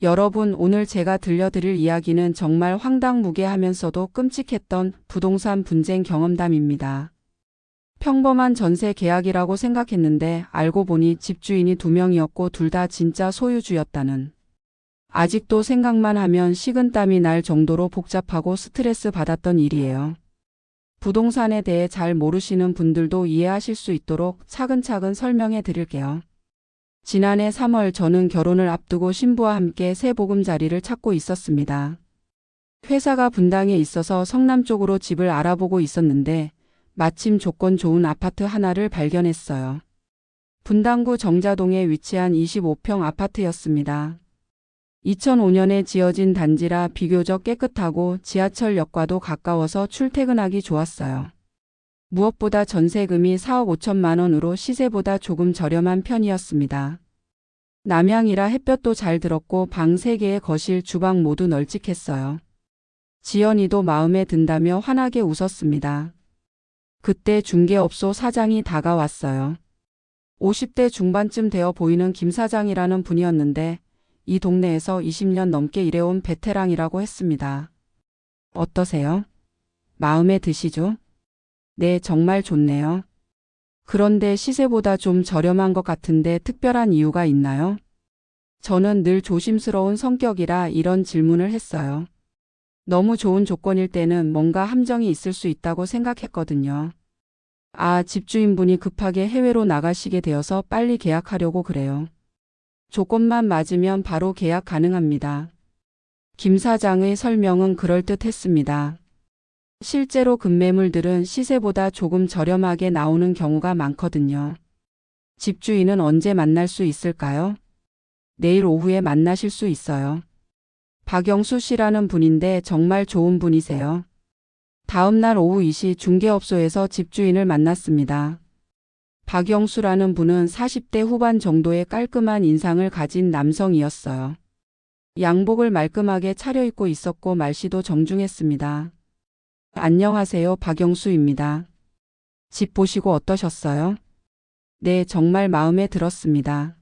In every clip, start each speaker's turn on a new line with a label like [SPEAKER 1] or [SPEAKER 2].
[SPEAKER 1] 여러분, 오늘 제가 들려드릴 이야기는 정말 황당무계하면서도 끔찍했던 부동산 분쟁 경험담입니다. 평범한 전세 계약이라고 생각했는데 알고 보니 집주인이 2명이었고 둘 다 진짜 소유주였다는. 아직도 생각만 하면 식은땀이 날 정도로 복잡하고 스트레스 받았던 일이에요. 부동산에 대해 잘 모르시는 분들도 이해하실 수 있도록 차근차근 설명해 드릴게요. 지난해 3월 저는 결혼을 앞두고 신부와 함께 새 보금자리를 찾고 있었습니다. 회사가 분당에 있어서 성남 쪽으로 집을 알아보고 있었는데 마침 조건 좋은 아파트 하나를 발견했어요. 분당구 정자동에 위치한 25평 아파트였습니다. 2005년에 지어진 단지라 비교적 깨끗하고 지하철역과도 가까워서 출퇴근하기 좋았어요. 무엇보다 전세금이 4억 5천만 원으로 시세보다 조금 저렴한 편이었습니다. 남향이라 햇볕도 잘 들었고 방 3개의 거실, 주방 모두 널찍했어요. 지연이도 마음에 든다며 환하게 웃었습니다. 그때 중개업소 사장이 다가왔어요. 50대 중반쯤 되어 보이는 김 사장이라는 분이었는데 이 동네에서 20년 넘게 일해온 베테랑이라고 했습니다. 어떠세요? 마음에 드시죠? 네, 정말 좋네요. 그런데 시세보다 좀 저렴한 것 같은데 특별한 이유가 있나요? 저는 늘 조심스러운 성격이라 이런 질문을 했어요. 너무 좋은 조건일 때는 뭔가 함정이 있을 수 있다고 생각했거든요. 아, 집주인분이 급하게 해외로 나가시게 되어서 빨리 계약하려고 그래요. 조건만 맞으면 바로 계약 가능합니다. 김 사장의 설명은 그럴듯했습니다. 실제로 급매물들은 시세보다 조금 저렴하게 나오는 경우가 많거든요. 집주인은 언제 만날 수 있을까요? 내일 오후에 만나실 수 있어요. 박영수 씨라는 분인데 정말 좋은 분이세요. 다음 날 오후 2시 중개업소에서 집주인을 만났습니다. 박영수라는 분은 40대 후반 정도의 깔끔한 인상을 가진 남성이었어요. 양복을 말끔하게 차려입고 있었고 말씨도 정중했습니다. 안녕하세요, 박영수입니다. 집 보시고 어떠셨어요? 네, 정말 마음에 들었습니다.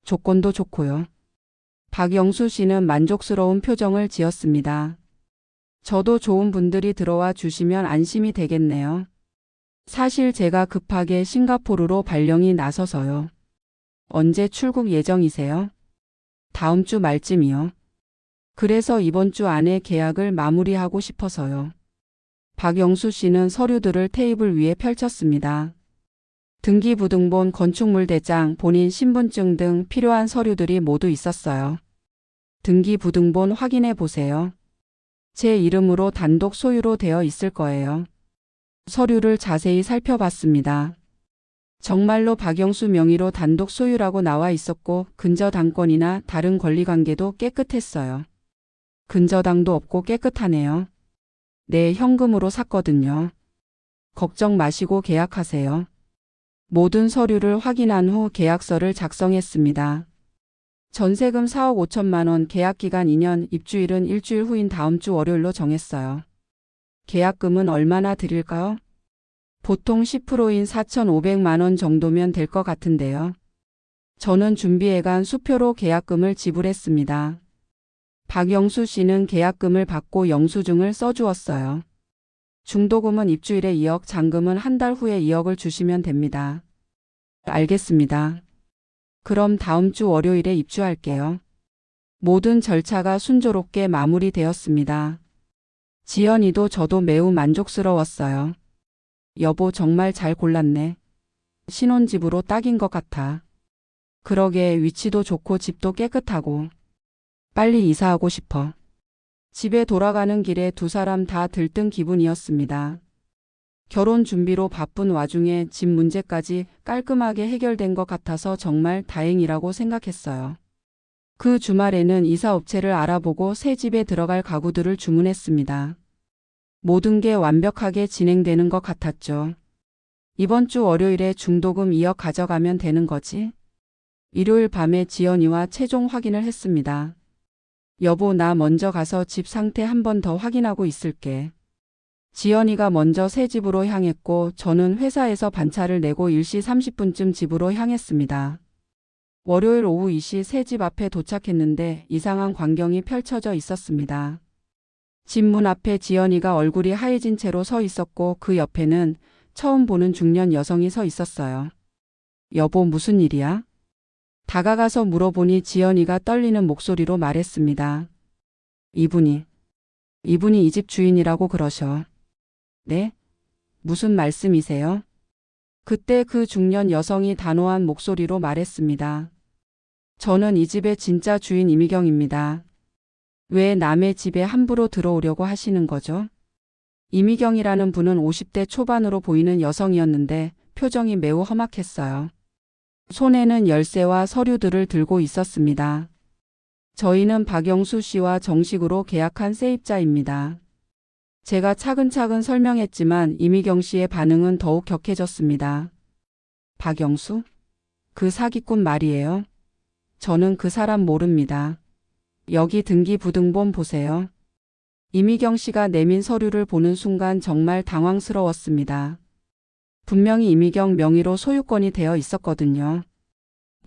[SPEAKER 1] 조건도 좋고요. 박영수 씨는 만족스러운 표정을 지었습니다. 저도 좋은 분들이 들어와 주시면 안심이 되겠네요. 사실 제가 급하게 싱가포르로 발령이 나서서요. 언제 출국 예정이세요? 다음 주 말쯤이요. 그래서 이번 주 안에 계약을 마무리하고 싶어서요. 박영수 씨는 서류들을 테이블 위에 펼쳤습니다. 등기부등본, 건축물 대장, 본인 신분증 등 필요한 서류들이 모두 있었어요. 등기부등본 확인해 보세요. 제 이름으로 단독 소유로 되어 있을 거예요. 서류를 자세히 살펴봤습니다. 정말로 박영수 명의로 단독 소유라고 나와 있었고 근저당권이나 다른 권리관계도 깨끗했어요. 근저당도 없고 깨끗하네요. 네, 현금으로 샀거든요. 걱정 마시고 계약하세요. 모든 서류를 확인한 후 계약서를 작성했습니다. 전세금 4억 5천만 원, 계약기간 2년, 입주일은 일주일 후인 다음 주 월요일로 정했어요. 계약금은 얼마나 드릴까요? 보통 10%인 4,500만 원 정도면 될 것 같은데요. 저는 준비해간 수표로 계약금을 지불했습니다. 박영수 씨는 계약금을 받고 영수증을 써주었어요. 중도금은 입주일에 2억, 잔금은 한 달 후에 2억을 주시면 됩니다. 알겠습니다. 그럼 다음 주 월요일에 입주할게요. 모든 절차가 순조롭게 마무리되었습니다. 지연이도 저도 매우 만족스러웠어요. 여보, 정말 잘 골랐네. 신혼집으로 딱인 것 같아. 그러게, 위치도 좋고 집도 깨끗하고. 빨리 이사하고 싶어. 집에 돌아가는 길에 두 사람 다 들뜬 기분이었습니다. 결혼 준비로 바쁜 와중에 집 문제까지 깔끔하게 해결된 것 같아서 정말 다행이라고 생각했어요. 그 주말에는 이사업체를 알아보고 새 집에 들어갈 가구들을 주문했습니다. 모든 게 완벽하게 진행되는 것 같았죠. 이번 주 월요일에 중도금 2억 가져가면 되는 거지? 일요일 밤에 지연이와 최종 확인을 했습니다. 여보, 나 먼저 가서 집 상태 한 번 더 확인하고 있을게. 지연이가 먼저 새 집으로 향했고 저는 회사에서 반차를 내고 1시 30분쯤 집으로 향했습니다. 월요일 오후 2시 새 집 앞에 도착했는데 이상한 광경이 펼쳐져 있었습니다. 집 문 앞에 지연이가 얼굴이 하얘진 채로 서 있었고 그 옆에는 처음 보는 중년 여성이 서 있었어요. 여보, 무슨 일이야? 다가가서 물어보니 지연이가 떨리는 목소리로 말했습니다. 이분이 이 집 주인이라고 그러셔. 네? 무슨 말씀이세요? 그때 그 중년 여성이 단호한 목소리로 말했습니다. 저는 이 집의 진짜 주인 이미경입니다. 왜 남의 집에 함부로 들어오려고 하시는 거죠? 이미경이라는 분은 50대 초반으로 보이는 여성이었는데 표정이 매우 험악했어요. 손에는 열쇠와 서류들을 들고 있었습니다. 저희는 박영수 씨와 정식으로 계약한 세입자입니다. 제가 차근차근 설명했지만 이미경 씨의 반응은 더욱 격해졌습니다. 박영수? 그 사기꾼 말이에요. 저는 그 사람 모릅니다. 여기 등기부등본 보세요. 이미경 씨가 내민 서류를 보는 순간 정말 당황스러웠습니다. 분명히 이미경 명의로 소유권이 되어 있었거든요.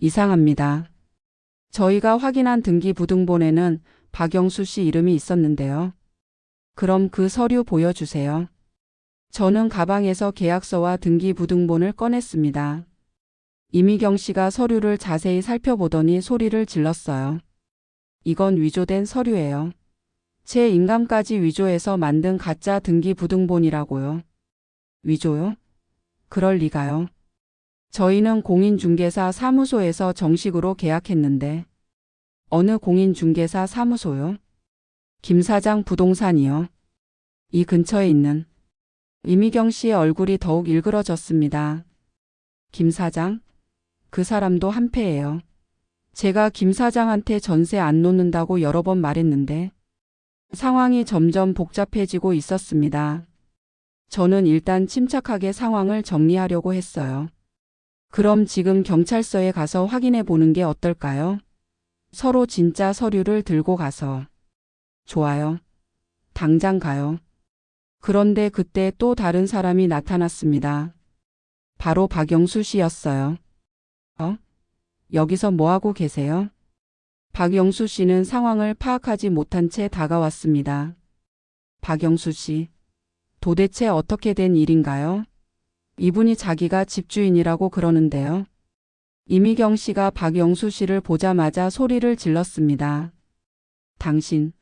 [SPEAKER 1] 이상합니다. 저희가 확인한 등기부등본에는 박영수 씨 이름이 있었는데요. 그럼 그 서류 보여주세요. 저는 가방에서 계약서와 등기부등본을 꺼냈습니다. 이미경 씨가 서류를 자세히 살펴보더니 소리를 질렀어요. 이건 위조된 서류예요. 제 인감까지 위조해서 만든 가짜 등기부등본이라고요. 위조요? 그럴 리가요. 저희는 공인중개사 사무소에서 정식으로 계약했는데. 어느 공인중개사 사무소요? 김 사장 부동산이요. 이 근처에 있는. 이미경 씨의 얼굴이 더욱 일그러졌습니다. 김 사장? 그 사람도 한패예요. 제가 김 사장한테 전세 안 놓는다고 여러 번 말했는데. 상황이 점점 복잡해지고 있었습니다. 저는 일단 침착하게 상황을 정리하려고 했어요. 그럼 지금 경찰서에 가서 확인해 보는 게 어떨까요? 서로 진짜 서류를 들고 가서. 좋아요. 당장 가요. 그런데 그때 또 다른 사람이 나타났습니다. 바로 박영수 씨였어요. 여기서 뭐하고 계세요? 박영수 씨는 상황을 파악하지 못한 채 다가왔습니다. 박영수 씨, 도대체 어떻게 된 일인가요? 이분이 자기가 집주인이라고 그러는데요. 이미경 씨가 박영수 씨를 보자마자 소리를 질렀습니다. 당신,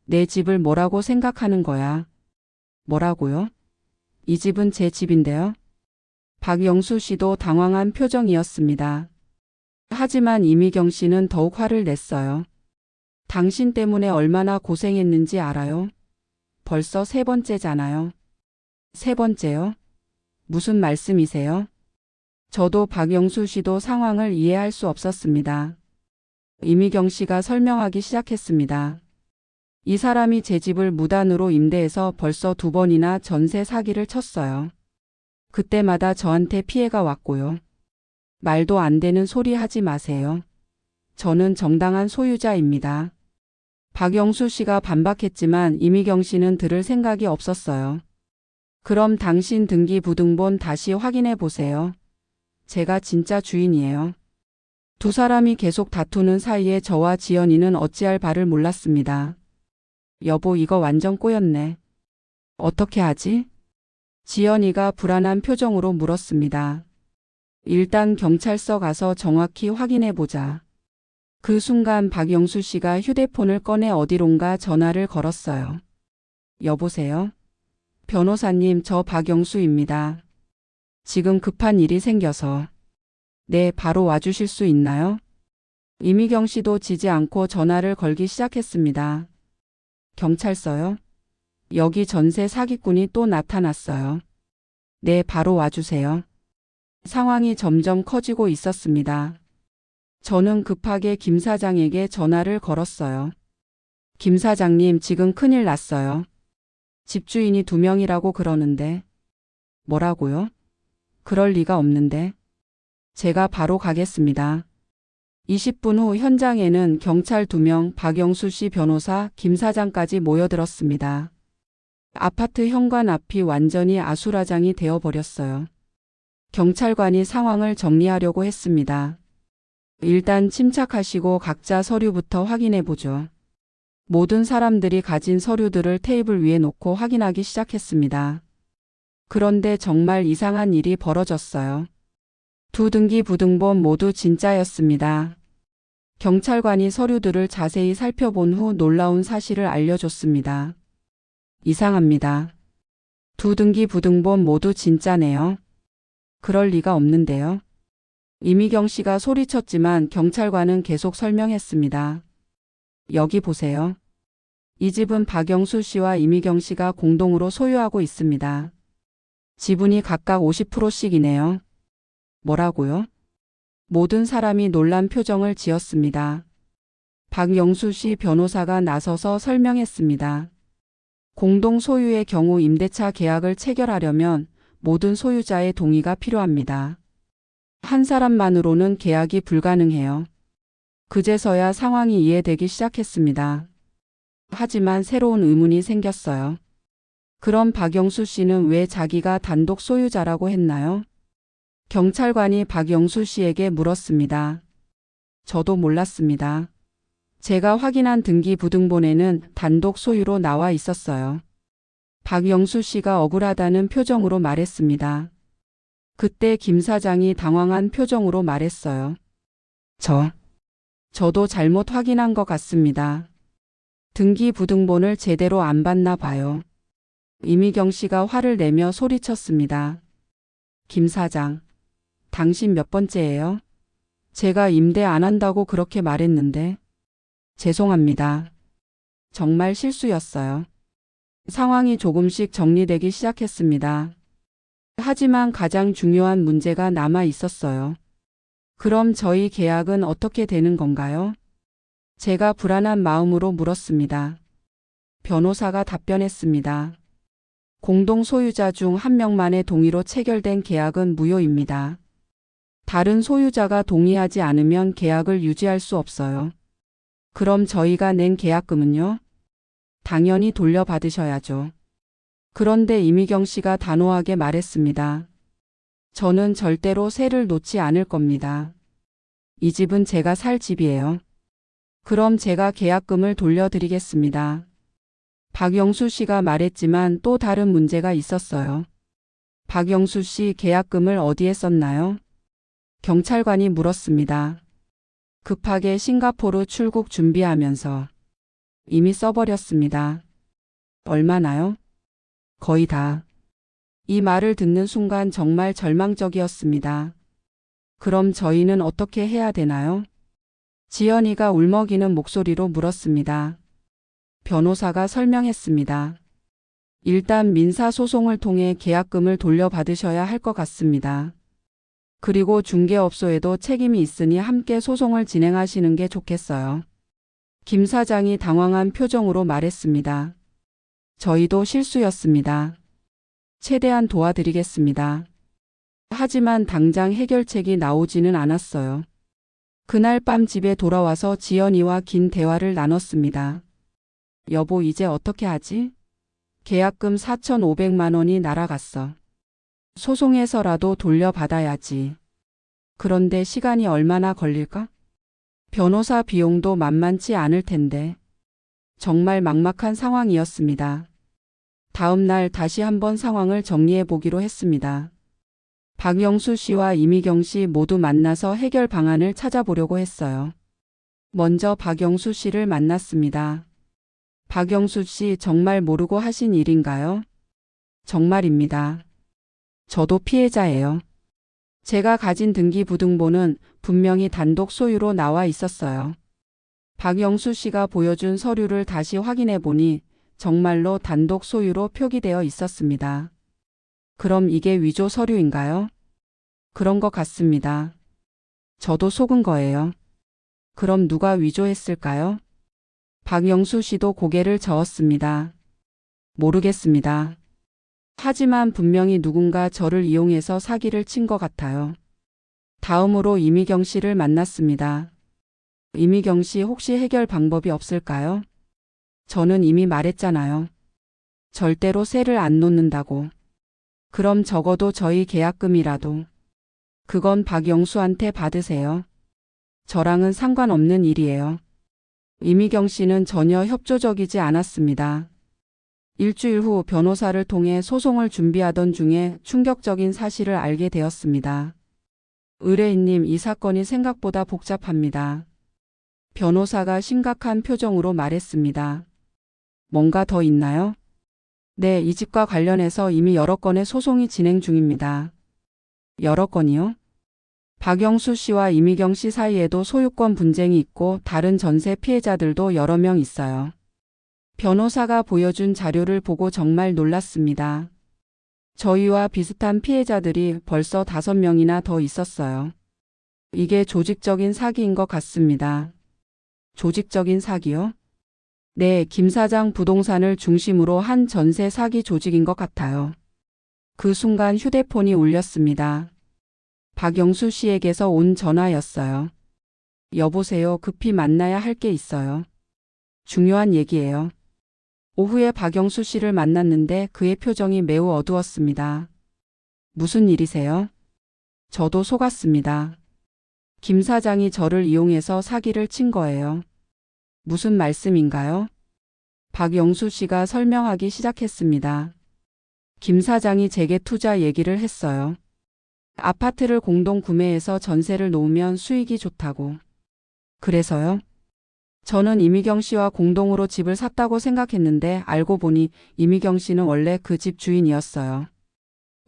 [SPEAKER 1] 내 집을 뭐라고 생각하는 거야? 뭐라고요? 이 집은 제 집인데요. 박영수 씨도 당황한 표정이었습니다. 하지만 이미경 씨는 더욱 화를 냈어요. 당신 때문에 얼마나 고생했는지 알아요? 벌써 세 번째잖아요. 세 번째요? 무슨 말씀이세요? 저도 박영수 씨도 상황을 이해할 수 없었습니다. 이미경 씨가 설명하기 시작했습니다. 이 사람이 제 집을 무단으로 임대해서 벌써 2번이나 전세 사기를 쳤어요. 그때마다 저한테 피해가 왔고요. 말도 안 되는 소리 하지 마세요. 저는 정당한 소유자입니다. 박영수 씨가 반박했지만 이미경 씨는 들을 생각이 없었어요. 그럼 당신 등기부등본 다시 확인해 보세요. 제가 진짜 주인이에요. 두 사람이 계속 다투는 사이에 저와 지연이는 어찌할 바를 몰랐습니다. 여보, 이거 완전 꼬였네. 어떻게 하지? 지연이가 불안한 표정으로 물었습니다. 일단 경찰서 가서 정확히 확인해 보자. 그 순간 박영수 씨가 휴대폰을 꺼내 어디론가 전화를 걸었어요. 여보세요? 변호사님, 저 박영수입니다. 지금 급한 일이 생겨서. 네, 바로 와주실 수 있나요? 이미경 씨도 지지 않고 전화를 걸기 시작했습니다. 경찰서요? 여기 전세 사기꾼이 또 나타났어요. 네, 바로 와주세요. 상황이 점점 커지고 있었습니다. 저는 급하게 김 사장에게 전화를 걸었어요. 김 사장님, 지금 큰일 났어요. 집주인이 2명이라고 그러는데. 뭐라고요? 그럴 리가 없는데. 제가 바로 가겠습니다. 20분 후 현장에는 경찰 2명, 박영수 씨 변호사, 김 사장까지 모여들었습니다. 아파트 현관 앞이 완전히 아수라장이 되어버렸어요. 경찰관이 상황을 정리하려고 했습니다. 일단 침착하시고 각자 서류부터 확인해 보죠. 모든 사람들이 가진 서류들을 테이블 위에 놓고 확인하기 시작했습니다. 그런데 정말 이상한 일이 벌어졌어요. 두 등기 부등본 모두 진짜였습니다. 경찰관이 서류들을 자세히 살펴본 후 놀라운 사실을 알려줬습니다. 이상합니다. 두 등기 부등본 모두 진짜네요. 그럴 리가 없는데요. 이미경 씨가 소리쳤지만 경찰관은 계속 설명했습니다. 여기 보세요. 이 집은 박영수 씨와 이미경 씨가 공동으로 소유하고 있습니다. 지분이 각각 50%씩이네요. 뭐라고요? 모든 사람이 놀란 표정을 지었습니다. 박영수 씨 변호사가 나서서 설명했습니다. 공동 소유의 경우 임대차 계약을 체결하려면 모든 소유자의 동의가 필요합니다. 한 사람만으로는 계약이 불가능해요. 그제서야 상황이 이해되기 시작했습니다. 하지만 새로운 의문이 생겼어요. 그럼 박영수 씨는 왜 자기가 단독 소유자라고 했나요? 경찰관이 박영수 씨에게 물었습니다. 저도 몰랐습니다. 제가 확인한 등기 부등본에는 단독 소유로 나와 있었어요. 박영수 씨가 억울하다는 표정으로 말했습니다. 그때 김 사장이 당황한 표정으로 말했어요. 저도 잘못 확인한 것 같습니다. 등기 부등본을 제대로 안 봤나 봐요. 이미경 씨가 화를 내며 소리쳤습니다. 김 사장, 당신 몇 번째예요? 제가 임대 안 한다고 그렇게 말했는데. 죄송합니다. 정말 실수였어요. 상황이 조금씩 정리되기 시작했습니다. 하지만 가장 중요한 문제가 남아 있었어요. 그럼 저희 계약은 어떻게 되는 건가요? 제가 불안한 마음으로 물었습니다. 변호사가 답변했습니다. 공동 소유자 중 한 명만의 동의로 체결된 계약은 무효입니다. 다른 소유자가 동의하지 않으면 계약을 유지할 수 없어요. 그럼 저희가 낸 계약금은요? 당연히 돌려받으셔야죠. 그런데 이미경 씨가 단호하게 말했습니다. 저는 절대로 세를 놓지 않을 겁니다. 이 집은 제가 살 집이에요. 그럼 제가 계약금을 돌려드리겠습니다. 박영수 씨가 말했지만 또 다른 문제가 있었어요. 박영수 씨 계약금을 어디에 썼나요? 경찰관이 물었습니다. 급하게 싱가포르 출국 준비하면서 이미 써버렸습니다. 얼마나요? 거의 다. 이 말을 듣는 순간 정말 절망적이었습니다. 그럼 저희는 어떻게 해야 되나요? 지연이가 울먹이는 목소리로 물었습니다. 변호사가 설명했습니다. 일단 민사소송을 통해 계약금을 돌려받으셔야 할 것 같습니다. 그리고 중개업소에도 책임이 있으니 함께 소송을 진행하시는 게 좋겠어요. 김 사장이 당황한 표정으로 말했습니다. 저희도 실수였습니다. 최대한 도와드리겠습니다. 하지만 당장 해결책이 나오지는 않았어요. 그날 밤 집에 돌아와서 지연이와 긴 대화를 나눴습니다. 여보, 이제 어떻게 하지? 계약금 4,500만 원이 날아갔어. 소송해서라도 돌려받아야지. 그런데 시간이 얼마나 걸릴까? 변호사 비용도 만만치 않을 텐데. 정말 막막한 상황이었습니다. 다음 날 다시 한번 상황을 정리해 보기로 했습니다. 박영수 씨와 이미경 씨 모두 만나서 해결 방안을 찾아보려고 했어요. 먼저 박영수 씨를 만났습니다. 박영수 씨, 정말 모르고 하신 일인가요? 정말입니다. 저도 피해자예요. 제가 가진 등기 부등본은 분명히 단독 소유로 나와 있었어요. 박영수 씨가 보여준 서류를 다시 확인해 보니 정말로 단독 소유로 표기되어 있었습니다. 그럼 이게 위조 서류인가요? 그런 것 같습니다. 저도 속은 거예요. 그럼 누가 위조했을까요? 박영수 씨도 고개를 저었습니다. 모르겠습니다. 하지만 분명히 누군가 저를 이용해서 사기를 친 것 같아요. 다음으로 이미경 씨를 만났습니다. 이미경 씨, 혹시 해결 방법이 없을까요? 저는 이미 말했잖아요. 절대로 세를 안 놓는다고. 그럼 적어도 저희 계약금이라도. 그건 박영수한테 받으세요. 저랑은 상관없는 일이에요. 이미경 씨는 전혀 협조적이지 않았습니다. 일주일 후 변호사를 통해 소송을 준비하던 중에 충격적인 사실을 알게 되었습니다. 의뢰인님, 이 사건이 생각보다 복잡합니다. 변호사가 심각한 표정으로 말했습니다. 뭔가 더 있나요? 네, 이 집과 관련해서 이미 여러 건의 소송이 진행 중입니다. 여러 건이요? 박영수 씨와 이미경 씨 사이에도 소유권 분쟁이 있고 다른 전세 피해자들도 여러 명 있어요. 변호사가 보여준 자료를 보고 정말 놀랐습니다. 저희와 비슷한 피해자들이 벌써 5명이나 더 있었어요. 이게 조직적인 사기인 것 같습니다. 조직적인 사기요? 네, 김 사장 부동산을 중심으로 한 전세 사기 조직인 것 같아요. 그 순간 휴대폰이 울렸습니다. 박영수 씨에게서 온 전화였어요. 여보세요, 급히 만나야 할 게 있어요. 중요한 얘기예요. 오후에 박영수 씨를 만났는데 그의 표정이 매우 어두웠습니다. 무슨 일이세요? 저도 속았습니다. 김 사장이 저를 이용해서 사기를 친 거예요. 무슨 말씀인가요? 박영수 씨가 설명하기 시작했습니다. 김 사장이 제게 투자 얘기를 했어요. 아파트를 공동 구매해서 전세를 놓으면 수익이 좋다고. 그래서요? 저는 이미경 씨와 공동으로 집을 샀다고 생각했는데 알고 보니 이미경 씨는 원래 그 집 주인이었어요.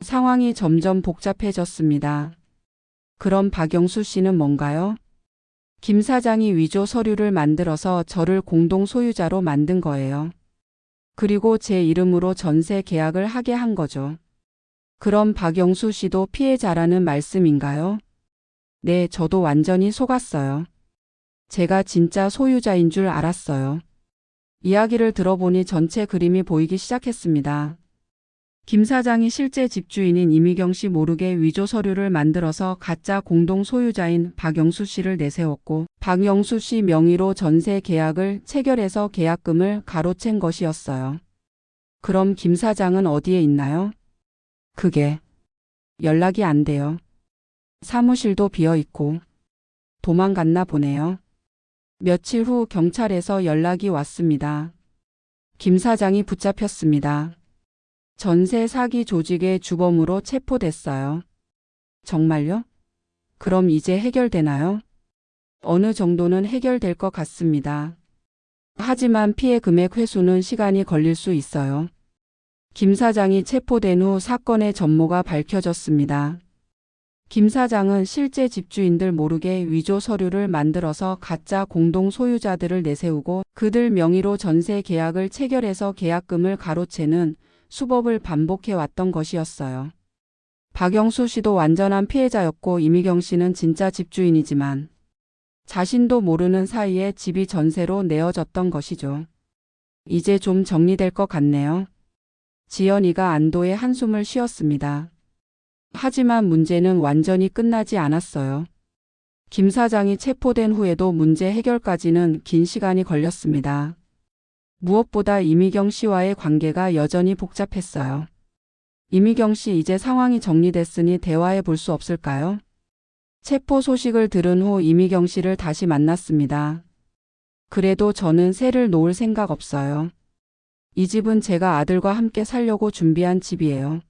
[SPEAKER 1] 상황이 점점 복잡해졌습니다. 그럼 박영수 씨는 뭔가요? 김 사장이 위조 서류를 만들어서 저를 공동 소유자로 만든 거예요. 그리고 제 이름으로 전세 계약을 하게 한 거죠. 그럼 박영수 씨도 피해자라는 말씀인가요? 네, 저도 완전히 속았어요. 제가 진짜 소유자인 줄 알았어요. 이야기를 들어보니 전체 그림이 보이기 시작했습니다. 김 사장이 실제 집주인인 이미경 씨 모르게 위조 서류를 만들어서 가짜 공동 소유자인 박영수 씨를 내세웠고 박영수 씨 명의로 전세 계약을 체결해서 계약금을 가로챈 것이었어요. 그럼 김 사장은 어디에 있나요? 그게 연락이 안 돼요. 사무실도 비어 있고 도망갔나 보네요. 며칠 후 경찰에서 연락이 왔습니다. 김 사장이 붙잡혔습니다. 전세 사기 조직의 주범으로 체포됐어요. 정말요? 그럼 이제 해결되나요? 어느 정도는 해결될 것 같습니다. 하지만 피해 금액 회수는 시간이 걸릴 수 있어요. 김 사장이 체포된 후 사건의 전모가 밝혀졌습니다. 김 사장은 실제 집주인들 모르게 위조 서류를 만들어서 가짜 공동 소유자들을 내세우고 그들 명의로 전세 계약을 체결해서 계약금을 가로채는 수법을 반복해 왔던 것이었어요. 박영수 씨도 완전한 피해자였고 이미경 씨는 진짜 집주인이지만 자신도 모르는 사이에 집이 전세로 내어졌던 것이죠. 이제 좀 정리될 것 같네요. 지연이가 안도의 한숨을 쉬었습니다. 하지만 문제는 완전히 끝나지 않았어요. 김 사장이 체포된 후에도 문제 해결까지는 긴 시간이 걸렸습니다. 무엇보다 이미경 씨와의 관계가 여전히 복잡했어요. 이미경 씨, 이제 상황이 정리됐으니 대화해 볼 수 없을까요? 체포 소식을 들은 후 이미경 씨를 다시 만났습니다. 그래도 저는 새를 놓을 생각 없어요. 이 집은 제가 아들과 함께 살려고 준비한 집이에요.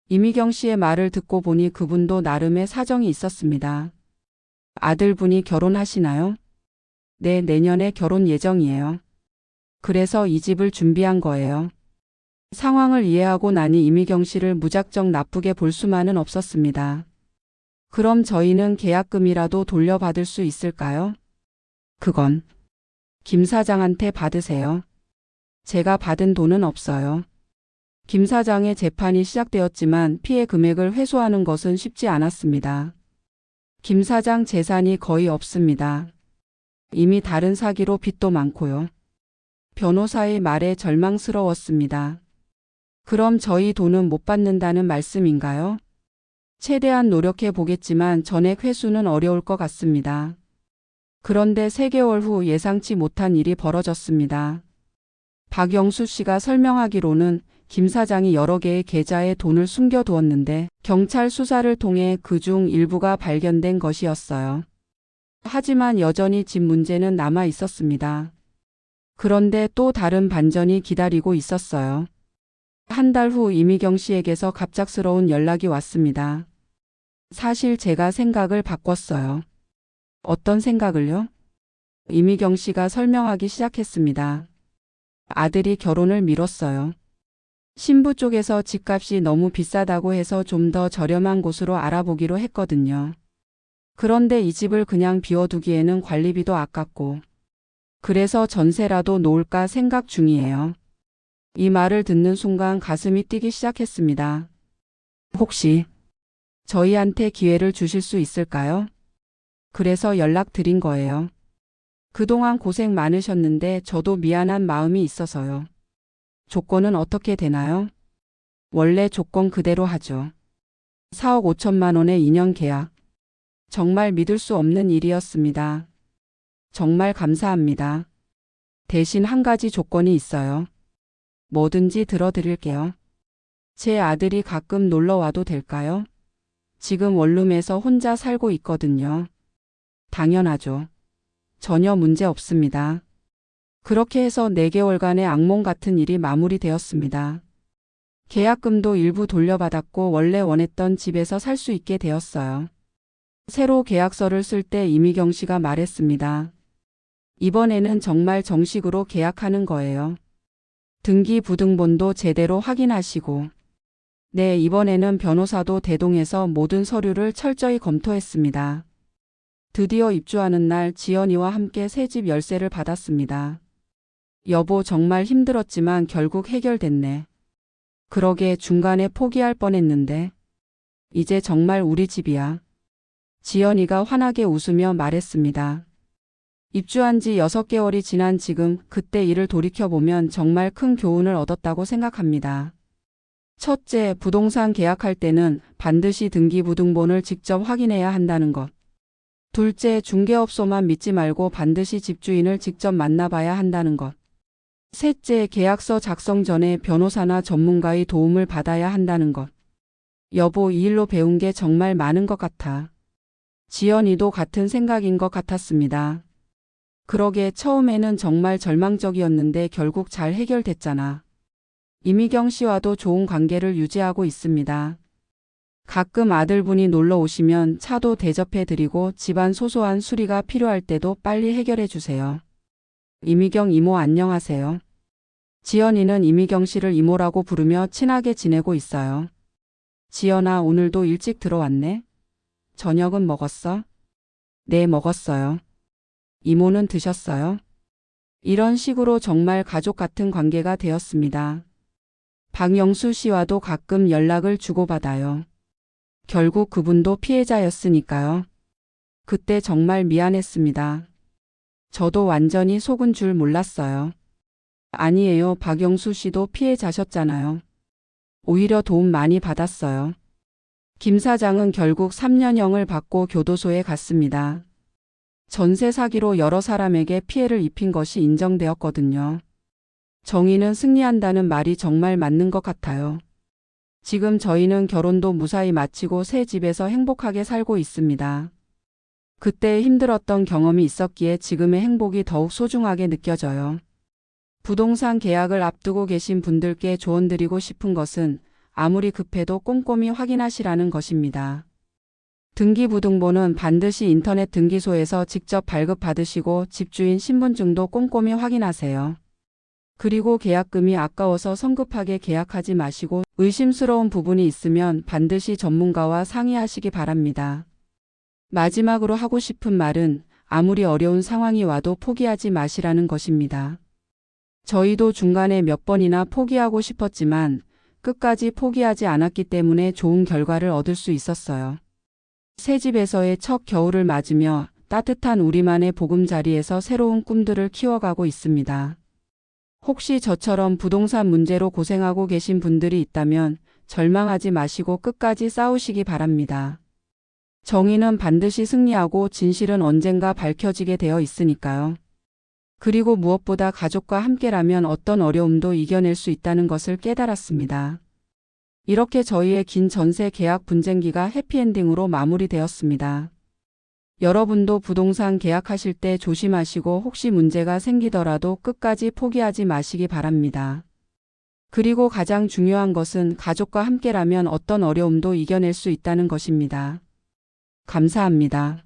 [SPEAKER 1] 이미경 씨의 말을 듣고 보니 그분도 나름의 사정이 있었습니다. 아들분이 결혼하시나요? 네, 내년에 결혼 예정이에요. 그래서 이 집을 준비한 거예요. 상황을 이해하고 나니 이미경 씨를 무작정 나쁘게 볼 수만은 없었습니다. 그럼 저희는 계약금이라도 돌려받을 수 있을까요? 그건 김 사장한테 받으세요. 제가 받은 돈은 없어요. 김 사장의 재판이 시작되었지만 피해 금액을 회수하는 것은 쉽지 않았습니다. 김 사장 재산이 거의 없습니다. 이미 다른 사기로 빚도 많고요. 변호사의 말에 절망스러웠습니다. 그럼 저희 돈은 못 받는다는 말씀인가요? 최대한 노력해 보겠지만 전액 회수는 어려울 것 같습니다. 그런데 3개월 후 예상치 못한 일이 벌어졌습니다. 박영수 씨가 설명하기로는 김 사장이 여러 개의 계좌에 돈을 숨겨두었는데 경찰 수사를 통해 그중 일부가 발견된 것이었어요. 하지만 여전히 집 문제는 남아 있었습니다. 그런데 또 다른 반전이 기다리고 있었어요. 한 달 후 이미경 씨에게서 갑작스러운 연락이 왔습니다. 사실 제가 생각을 바꿨어요. 어떤 생각을요? 이미경 씨가 설명하기 시작했습니다. 아들이 결혼을 미뤘어요. 신부 쪽에서 집값이 너무 비싸다고 해서 좀 더 저렴한 곳으로 알아보기로 했거든요. 그런데 이 집을 그냥 비워두기에는 관리비도 아깝고, 그래서 전세라도 놓을까 생각 중이에요. 이 말을 듣는 순간 가슴이 뛰기 시작했습니다. 혹시 저희한테 기회를 주실 수 있을까요? 그래서 연락드린 거예요. 그동안 고생 많으셨는데 저도 미안한 마음이 있어서요. 조건은 어떻게 되나요? 원래 조건 그대로 하죠. 4억 5천만 원의 2년 계약. 정말 믿을 수 없는 일이었습니다. 정말 감사합니다. 대신 한 가지 조건이 있어요. 뭐든지 들어드릴게요. 제 아들이 가끔 놀러 와도 될까요? 지금 원룸에서 혼자 살고 있거든요. 당연하죠. 전혀 문제 없습니다. 그렇게 해서 4개월간의 악몽 같은 일이 마무리되었습니다. 계약금도 일부 돌려받았고 원래 원했던 집에서 살 수 있게 되었어요. 새로 계약서를 쓸 때 이미경 씨가 말했습니다. 이번에는 정말 정식으로 계약하는 거예요. 등기부등본도 제대로 확인하시고. 네, 이번에는 변호사도 대동해서 모든 서류를 철저히 검토했습니다. 드디어 입주하는 날 지연이와 함께 새 집 열쇠를 받았습니다. 여보, 정말 힘들었지만 결국 해결됐네. 그러게 중간에 포기할 뻔했는데. 이제 정말 우리 집이야. 지연이가 환하게 웃으며 말했습니다. 입주한 지 6개월이 지난 지금 그때 일을 돌이켜보면 정말 큰 교훈을 얻었다고 생각합니다. 첫째, 부동산 계약할 때는 반드시 등기부등본을 직접 확인해야 한다는 것. 둘째, 중개업소만 믿지 말고 반드시 집주인을 직접 만나봐야 한다는 것. 셋째, 계약서 작성 전에 변호사나 전문가의 도움을 받아야 한다는 것. 여보, 이 일로 배운 게 정말 많은 것 같아. 지연이도 같은 생각인 것 같았습니다. 그러게 처음에는 정말 절망적이었는데 결국 잘 해결됐잖아. 이미경 씨와도 좋은 관계를 유지하고 있습니다. 가끔 아들분이 놀러 오시면 차도 대접해드리고 집안 소소한 수리가 필요할 때도 빨리 해결해 주세요. 이미경 이모 안녕하세요. 지연이는 이미경 씨를 이모라고 부르며 친하게 지내고 있어요. 지연아, 오늘도 일찍 들어왔네? 저녁은 먹었어? 네, 먹었어요. 이모는 드셨어요? 이런 식으로 정말 가족 같은 관계가 되었습니다. 박영수 씨와도 가끔 연락을 주고받아요. 결국 그분도 피해자였으니까요. 그때 정말 미안했습니다. 저도 완전히 속은 줄 몰랐어요. 아니에요. 박영수 씨도 피해자셨잖아요. 오히려 도움 많이 받았어요. 김 사장은 결국 3년형을 받고 교도소에 갔습니다. 전세 사기로 여러 사람에게 피해를 입힌 것이 인정되었거든요. 정의는 승리한다는 말이 정말 맞는 것 같아요. 지금 저희는 결혼도 무사히 마치고 새 집에서 행복하게 살고 있습니다. 그때 힘들었던 경험이 있었기에 지금의 행복이 더욱 소중하게 느껴져요. 부동산 계약을 앞두고 계신 분들께 조언드리고 싶은 것은 아무리 급해도 꼼꼼히 확인하시라는 것입니다. 등기부등본은 반드시 인터넷 등기소에서 직접 발급받으시고 집주인 신분증도 꼼꼼히 확인하세요. 그리고 계약금이 아까워서 성급하게 계약하지 마시고 의심스러운 부분이 있으면 반드시 전문가와 상의하시기 바랍니다. 마지막으로 하고 싶은 말은 아무리 어려운 상황이 와도 포기하지 마시라는 것입니다. 저희도 중간에 몇 번이나 포기하고 싶었지만 끝까지 포기하지 않았기 때문에 좋은 결과를 얻을 수 있었어요. 새 집에서의 첫 겨울을 맞으며 따뜻한 우리만의 보금자리에서 새로운 꿈들을 키워가고 있습니다. 혹시 저처럼 부동산 문제로 고생하고 계신 분들이 있다면 절망하지 마시고 끝까지 싸우시기 바랍니다. 정의는 반드시 승리하고 진실은 언젠가 밝혀지게 되어 있으니까요. 그리고 무엇보다 가족과 함께라면 어떤 어려움도 이겨낼 수 있다는 것을 깨달았습니다. 이렇게 저희의 긴 전세 계약 분쟁기가 해피엔딩으로 마무리되었습니다. 여러분도 부동산 계약하실 때 조심하시고 혹시 문제가 생기더라도 끝까지 포기하지 마시기 바랍니다. 그리고 가장 중요한 것은 가족과 함께라면 어떤 어려움도 이겨낼 수 있다는 것입니다. 감사합니다.